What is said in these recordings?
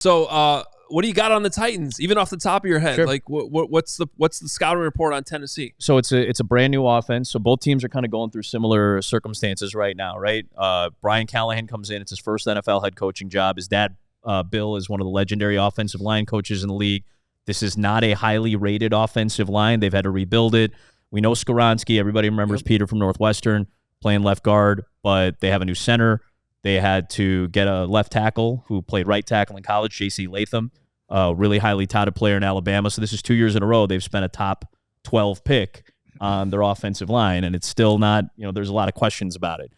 So, what do you got on the Titans, even off the top of your head? Sure. Like, what's the scouting report on Tennessee? So it's a brand new offense. So both teams are kind of going through similar circumstances right now, right? Brian Callahan comes in. It's his first NFL head coaching job. His dad, Bill, is one of the legendary offensive line coaches in the league. This is not a highly rated offensive line. They've had to rebuild it. We know Skoronski. Everybody remembers Peter from Northwestern playing left guard, but they have a new center. They had to get a left tackle who played right tackle in college, J.C. Latham, really highly touted player in Alabama. So this is 2 years in a row they've spent a top 12 pick on their offensive line, and it's still not, there's a lot of questions about it.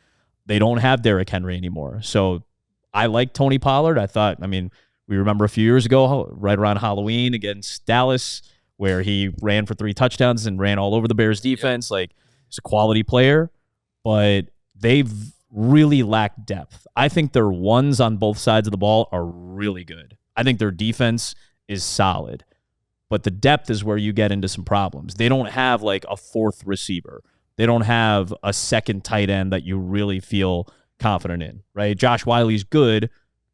They don't have Derrick Henry anymore. So I like Tony Pollard. We remember a few years ago, right around Halloween against Dallas, where he ran for 3 touchdowns and ran all over the Bears defense. Like, he's a quality player, but they've really lack depth. I think their ones on both sides of the ball are really good. I think their defense is solid, but the depth is where you get into some problems. They don't have like a 4th receiver. They don't have a second tight end that you really feel confident in, right? Josh Wiley's good,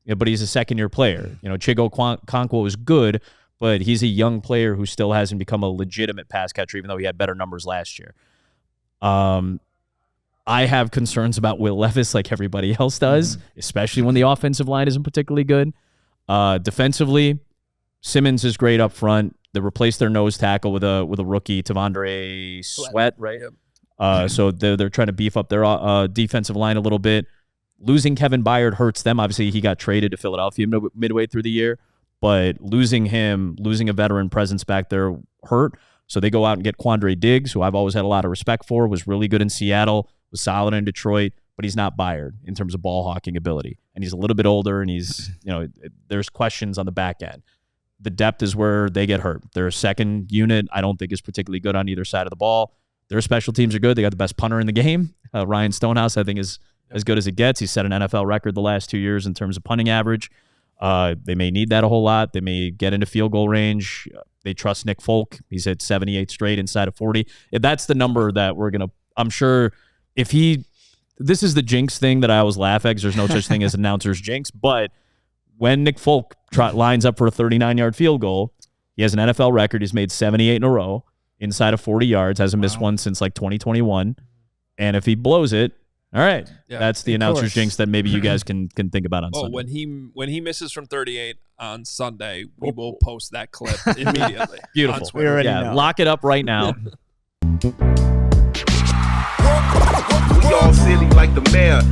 but he's a second-year player. CHGO Bears is good, but he's a young player who still hasn't become a legitimate pass catcher, even though he had better numbers last year. I have concerns about Will Levis like everybody else does, especially when the offensive line isn't particularly good. Defensively, Simmons is great up front. They replaced their nose tackle with a rookie, Tavondre Sweat, right? Yep. So they're trying to beef up their defensive line a little bit. Losing Kevin Byard hurts them. Obviously, he got traded to Philadelphia midway through the year, but losing a veteran presence back there hurt. So they go out and get Quandre Diggs, who I've always had a lot of respect for, was really good in Seattle, was solid in Detroit, but he's not Byard in terms of ball hawking ability. And he's a little bit older, and he's, there's questions on the back end. The depth is where they get hurt. Their second unit, I don't think, is particularly good on either side of the ball. Their special teams are good. They got the best punter in the game. Ryan Stonehouse, I think, is as good as it gets. He's set an NFL record the last 2 years in terms of punting average. They may need that a whole lot. They may get into field goal range. They trust Nick Folk. He's hit 78 straight inside of 40. If that's the number that we're going to, I'm sure this is the jinx thing that I always laugh at because there's no such thing as announcer's jinx. But when Nick Folk lines up for a 39-yard field goal, he has an NFL record. He's made 78 in a row inside of 40 yards. Hasn't missed one since like 2021. And if he blows it, all right, that's the announcer's jinx that maybe you guys can think about on Sunday. When he misses from 38 on Sunday, we will post that clip immediately. Beautiful. We already know. Lock it up right now. We all silly like the mayor.